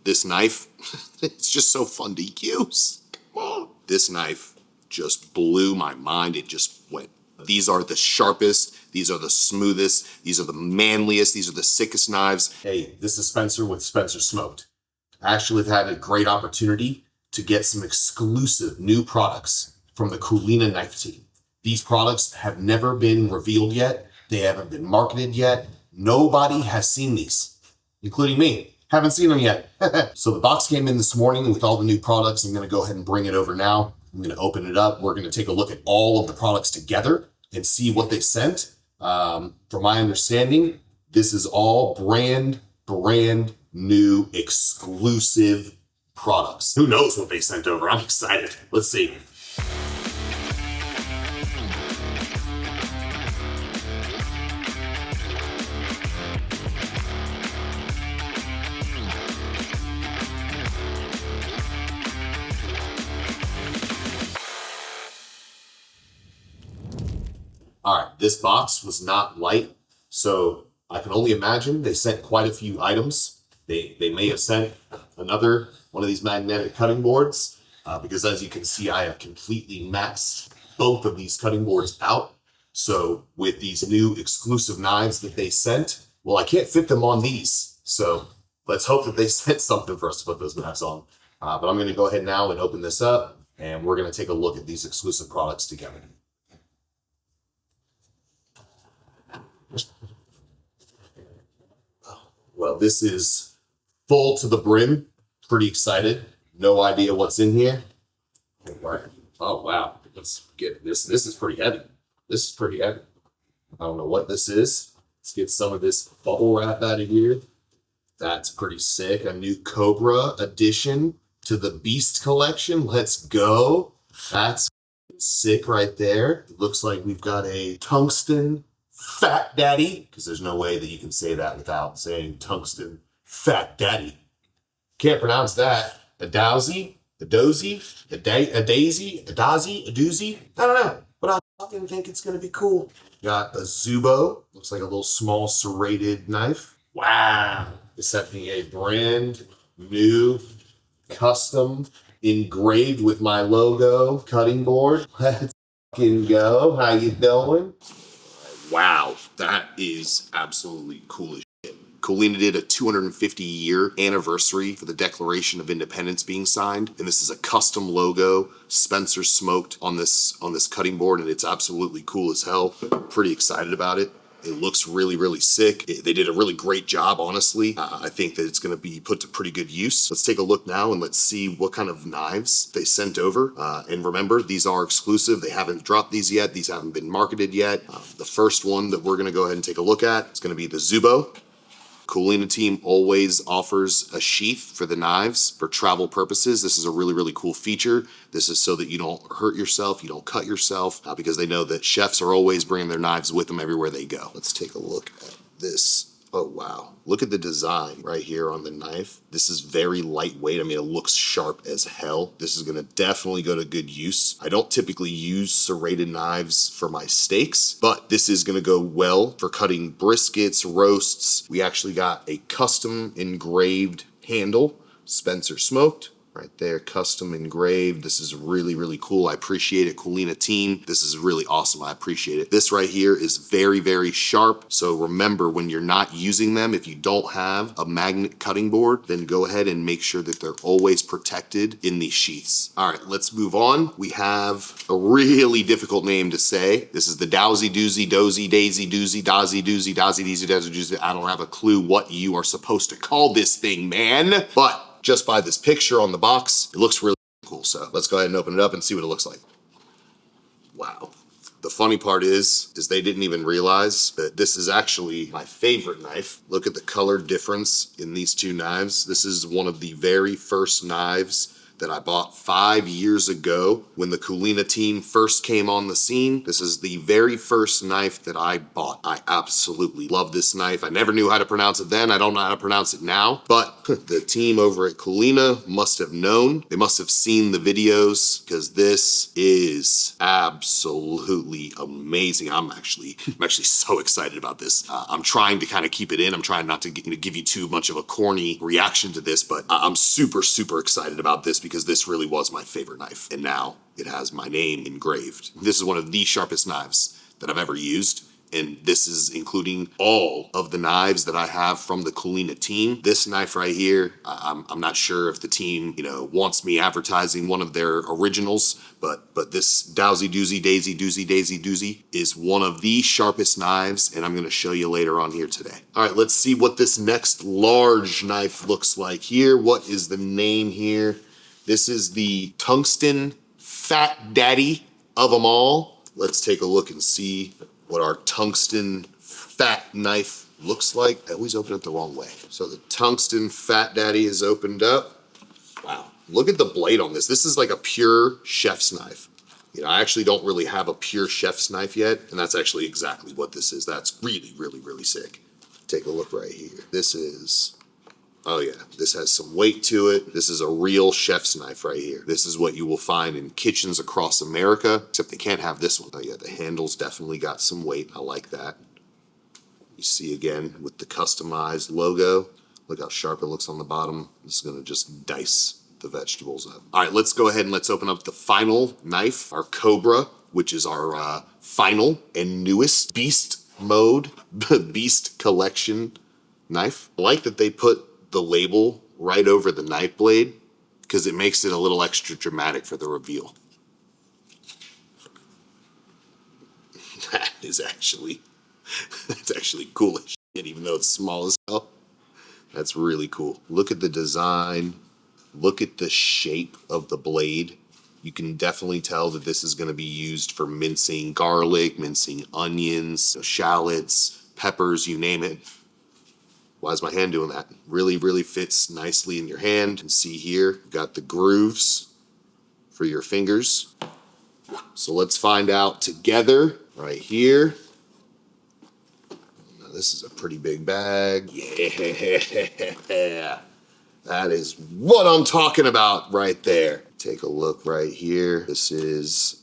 this knife, it's just so fun to use. This knife just blew my mind. It just went. These are the sharpest, these are the smoothest, these are the manliest, these are the sickest knives. Hey, this is Spencer with Spencer Smoked. I actually have had a great opportunity to get some exclusive new products from the Coolina knife team. These products have never been revealed yet. They haven't been marketed yet. Nobody has seen these, including me. Haven't seen them yet. So the box came in this morning with all the new products. I'm gonna go ahead and bring it over now. I'm gonna open it up. We're gonna take a look at all of the products together and see what they sent. From my understanding, this is all brand new exclusive products. Who knows what they sent over? I'm excited. Let's see. All right, this box was not light, so I can only imagine they sent quite a few items. They may have sent another one of these magnetic cutting boards because as you can see, I have completely maxed both of these cutting boards out. So with these new exclusive knives that they sent, well, I can't fit them on these. So let's hope that they sent something for us to put those knives on. But I'm gonna go ahead now and open this up and we're gonna take a look at these exclusive products together. Well, this is full to the brim. Pretty excited. No idea what's in here. Oh, wow. Let's get this. This is pretty heavy. This is pretty heavy. I don't know what this is. Let's get some of this bubble wrap out of here. That's pretty sick. A new Cobra addition to the Beast collection. Let's go. That's sick right there. It looks like we've got a Tungsten Fat Daddy, because there's no way that you can say that without saying Tungsten Fat Daddy. Can't pronounce that. A dowsy, a dozy, a daisy, a doozy. I don't know, but I fucking think it's gonna be cool. Got a Zubo, looks like a little small serrated knife. Wow, they sent me a brand new custom engraved with my logo cutting board. Let's fucking go. How you doing? Wow, that is absolutely cool as shit. Coolina did a 250-year anniversary for the Declaration of Independence being signed, and this is a custom logo, Spencer Smoked, on this cutting board, and it's absolutely cool as hell. Pretty excited about it. It looks really sick. They did a really great job, honestly. I think that it's gonna be put to pretty good use. Let's take a look now and let's see what kind of knives they sent over. And remember, these are exclusive. They haven't dropped these yet. These haven't been marketed yet. The first one that we're gonna go ahead and take a look at is gonna be the Zubo. Coolina team always offers a sheath for the knives for travel purposes. This is a really cool feature. This is so that you don't hurt yourself, you don't cut yourself, because they know that chefs are always bringing their knives with them everywhere they go. Let's take a look at this. Oh, wow. Look at the design right here on the knife. This is very lightweight. I mean, it looks sharp as hell. This is gonna definitely go to good use. I don't typically use serrated knives for my steaks, but this is gonna go well for cutting briskets, roasts. We actually got a custom engraved handle, Spencer Smoked. Right there, custom engraved. This is really cool. I appreciate it, Coolina team. This is really awesome. I appreciate it. This right here is very sharp. So remember, when you're not using them, if you don't have a magnet cutting board, then go ahead and make sure that they're always protected in these sheaths. All right, let's move on. We have a really difficult name to say. This is the Dowsy Doozy Dozy Daisy Doozy Dozzy Doozy Dozzy Doozy Dozzy Doozy. I don't have a clue what you are supposed to call this thing, man. But just by this picture on the box, it looks really cool. So let's go ahead and open it up and see what it looks like. Wow. The funny part is they didn't even realize that this is actually my favorite knife. Look at the color difference in these two knives. This is one of the very first knives that I bought 5 years ago when the Coolina team first came on the scene. This is the very first knife that I bought. I absolutely love this knife. I never knew how to pronounce it then. I don't know how to pronounce it now, but the team over at Coolina must have known. They must have seen the videos, because this is absolutely amazing. I'm actually so excited about this. I'm trying to kind of keep it in. I'm trying not to give you too much of a corny reaction to this, but I'm super excited about this because this really was my favorite knife. And now it has my name engraved. This is one of the sharpest knives that I've ever used. And this is including all of the knives that I have from the Coolina team. This knife right here, I'm not sure if the team, wants me advertising one of their originals, but this Dowsy Doozy Daisy Doozy Daisy Doozy is one of the sharpest knives, and I'm gonna show you later on here today. All right, let's see what this next large knife looks like here. What is the name here? This is the Tungsten Fat Daddy of them all. Let's take a look and see what our Tungsten Fat knife looks like. I always open it the wrong way. So the Tungsten Fat Daddy is opened up. Wow, look at the blade on this. This is like a pure chef's knife. I actually don't really have a pure chef's knife yet, and that's actually exactly what this is. That's really sick. Take a look right here. This is, oh yeah, this has some weight to it. This is a real chef's knife right here. This is what you will find in kitchens across America, except they can't have this one. Oh yeah, the handle's definitely got some weight. I like that. You see again with the customized logo. Look how sharp it looks on the bottom. This is gonna just dice the vegetables up. All right, let's go ahead and let's open up the final knife, our Cobra, which is our final and newest beast mode, beast collection knife. I like that they put the label right over the knife blade because it makes it a little extra dramatic for the reveal. That's actually cool as shit, even though it's small as hell. That's really cool. Look at the design. Look at the shape of the blade. You can definitely tell that this is going to be used for mincing garlic, mincing onions, shallots, peppers, you name it. Why is my hand doing that? Really fits nicely in your hand. You can see here, you've got the grooves for your fingers. So let's find out together right here. Now, this is a pretty big bag. Yeah, that is what I'm talking about right there. Take a look right here. This is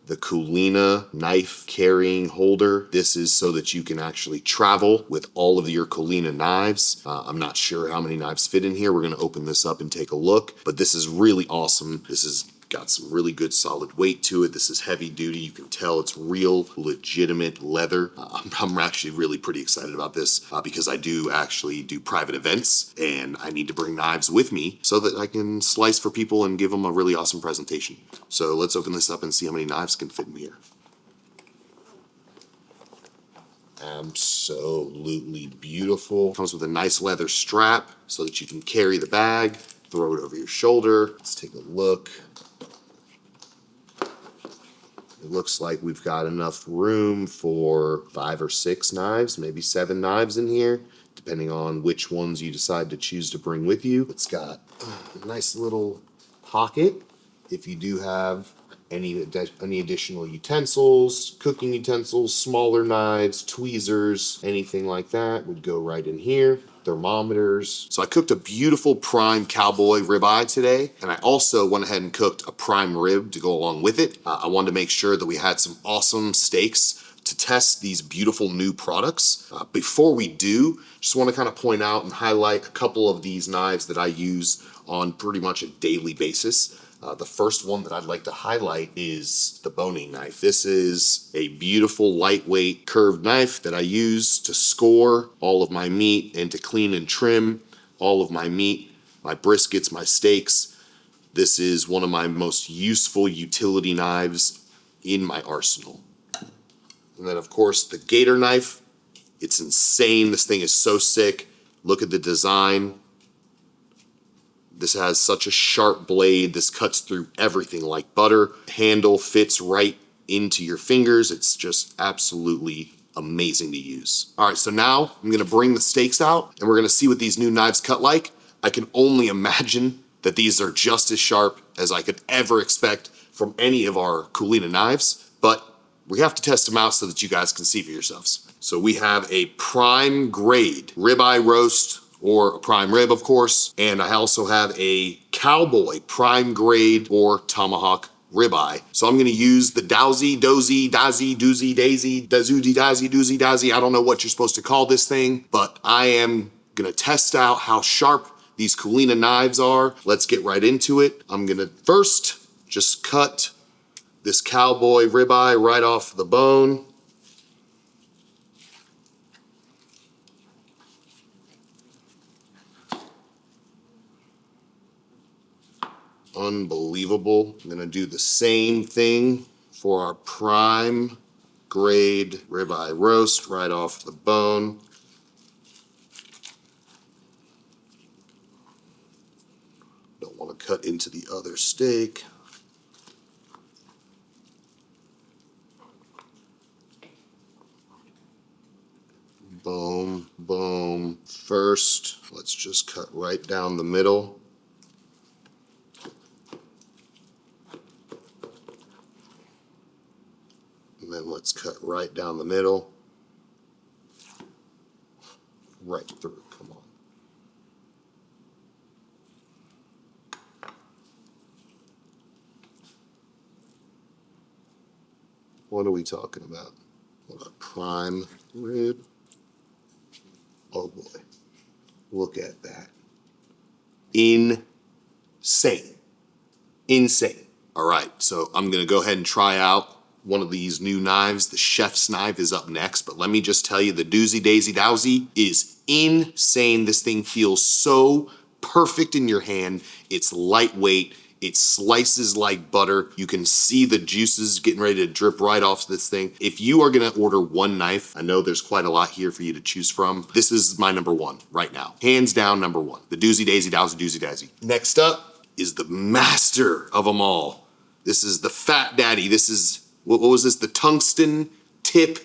the Coolina knife carrying holder. This is so that you can actually travel with all of your Coolina knives. I'm not sure how many knives fit in here. We're gonna open this up and take a look, but this is really awesome. This has got some really good solid weight to it. This is heavy duty. You can tell it's real, legitimate leather. I'm actually really pretty excited about this because I do actually do private events and I need to bring knives with me so that I can slice for people and give them a really awesome presentation. So let's open this up and see how many knives can fit in here. Absolutely beautiful. Comes with a nice leather strap so that you can carry the bag, throw it over your shoulder. Let's take a look. It looks like we've got enough room for 5 or 6 knives, maybe 7 knives in here, depending on which ones you decide to choose to bring with you. It's got a nice little pocket if you do have any additional utensils, cooking utensils, smaller knives, tweezers, anything like that would go right in here. Thermometers. So I cooked a beautiful prime cowboy ribeye today, and I also went ahead and cooked a prime rib to go along with it. I wanted to make sure that we had some awesome steaks to test these beautiful new products. Before we do, just want to kind of point out and highlight a couple of these knives that I use on pretty much a daily basis. The first one that I'd like to highlight is the boning knife. This is a beautiful, lightweight, curved knife that I use to score all of my meat and to clean and trim all of my meat, my briskets, my steaks. This is one of my most useful utility knives in my arsenal. And then, of course, the gator knife. It's insane. This thing is so sick. Look at the design. This has such a sharp blade. This cuts through everything like butter. Handle fits right into your fingers. It's just absolutely amazing to use. All right, so now I'm gonna bring the steaks out and we're gonna see what these new knives cut like. I can only imagine that these are just as sharp as I could ever expect from any of our Coolina knives, but we have to test them out so that you guys can see for yourselves. So we have a prime grade ribeye roast, or a prime rib, of course, and I also have a cowboy prime grade or tomahawk ribeye. So I'm gonna use the dowsy, dozy, dazzy, doozy, daisy, dazoozy, dazzy, doozy, dazzy. I don't know what you're supposed to call this thing, but I am gonna test out how sharp these Coolina knives are. Let's get right into it. I'm gonna first just cut this cowboy ribeye right off the bone. Unbelievable. I'm gonna do the same thing for our prime grade ribeye roast right off the bone. Don't want to cut into the other steak. Boom, boom. First, let's just cut right down the middle. And then let's cut right down the middle. Right through, come on. What are we talking about? What a prime rib. Oh boy, look at that. Insane. Insane. All right, so I'm gonna go ahead and try out one of these new knives. The chef's knife is up next, but let me just tell you, the doozy daisy dowsy is insane. This thing feels so perfect in your hand. It's lightweight. It slices like butter. You can see the juices getting ready to drip right off this thing. If you are gonna order one knife, I know there's quite a lot here for you to choose from. This is my number one right now. Hands down, number one. The doozy daisy dowsy doozy daisy. Next up is the master of them all. This is the Fat Daddy. This is, what was this? The Tungsten Tip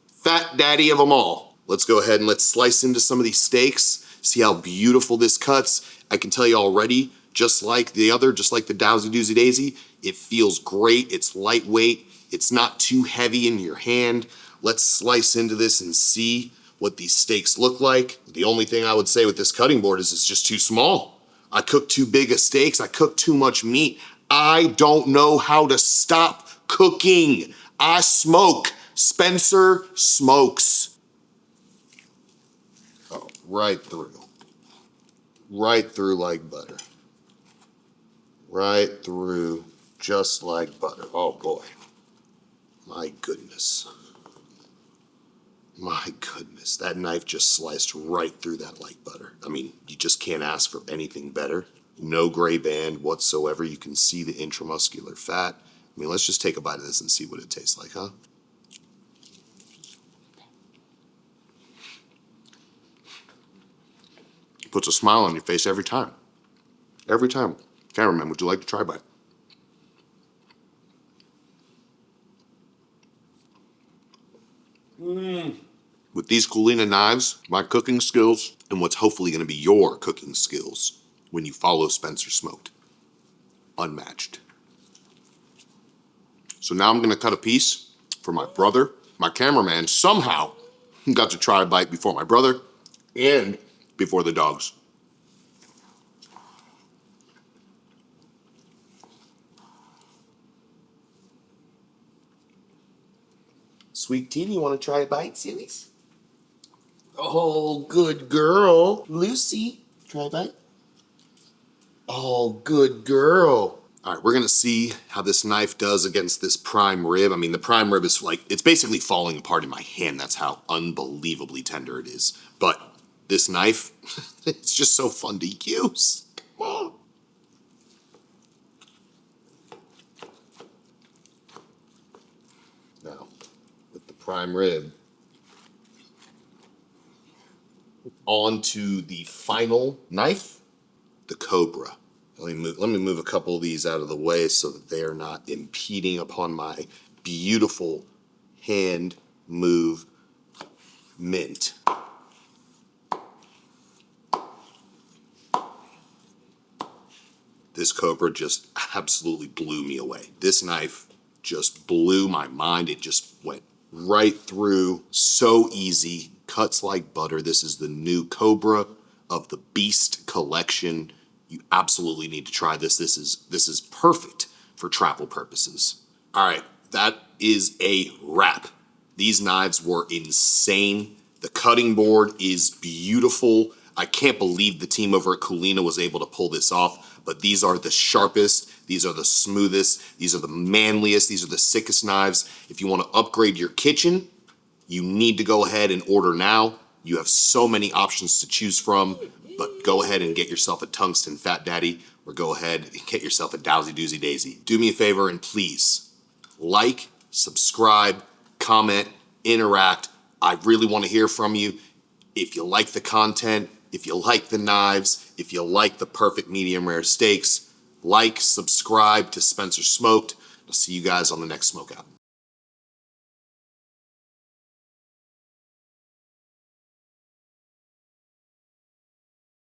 Fat Daddy of them all. Let's go ahead and let's slice into some of these steaks. See how beautiful this cuts. I can tell you already, just like the other, just like the Dowsy Doozy Daisy, it feels great. It's lightweight. It's not too heavy in your hand. Let's slice into this and see what these steaks look like. The only thing I would say with this cutting board is it's just too small. I cook too big of steaks. I cook too much meat. I don't know how to stop cooking. I smoke. Spencer smokes. Oh, right through. Right through like butter. Right through just like butter. Oh boy. My goodness. My goodness. That knife just sliced right through that like butter. I mean, you just can't ask for anything better. No gray band whatsoever. You can see the intramuscular fat. I mean, let's just take a bite of this and see what it tastes like, huh? Puts a smile on your face every time. Every time. Cameraman, would you like to try a bite? With these Coolina knives, my cooking skills, and what's hopefully going to be your cooking skills when you follow Spencer Smoked, unmatched. So now I'm going to cut a piece for my brother. My cameraman somehow got to try a bite before my brother and before the dogs. Sweet tea, you want to try a bite, Sillies? Oh, good girl. Lucy, try a bite. Oh, good girl. All right, we're gonna see how this knife does against this prime rib. I mean, the prime rib is like, it's basically falling apart in my hand. That's how unbelievably tender it is. But this knife, it's just so fun to use. Come on. Now, with the prime rib, onto the final knife, the Cobra. Let me move a couple of these out of the way so that they are not impeding upon my beautiful hand movement. This Cobra just absolutely blew me away. This knife just blew my mind. It just went right through, so easy, cuts like butter. This is the new Cobra of the Beast collection. You absolutely need to try this. This is perfect for travel purposes. All right, that is a wrap. These knives were insane. The cutting board is beautiful. I can't believe the team over at Coolina was able to pull this off, but these are the sharpest, these are the smoothest, these are the manliest, these are the sickest knives. If you want to upgrade your kitchen, you need to go ahead and order now. You have so many options to choose from, but go ahead and get yourself a Tungsten Fat Daddy, or go ahead and get yourself a Dowsy Doozy Daisy. Do me a favor and please like, subscribe, comment, interact. I really want to hear from you. If you like the content, if you like the knives, if you like the perfect medium rare steaks, like, subscribe to Spencer Smoked. I'll see you guys on the next Smoke Out.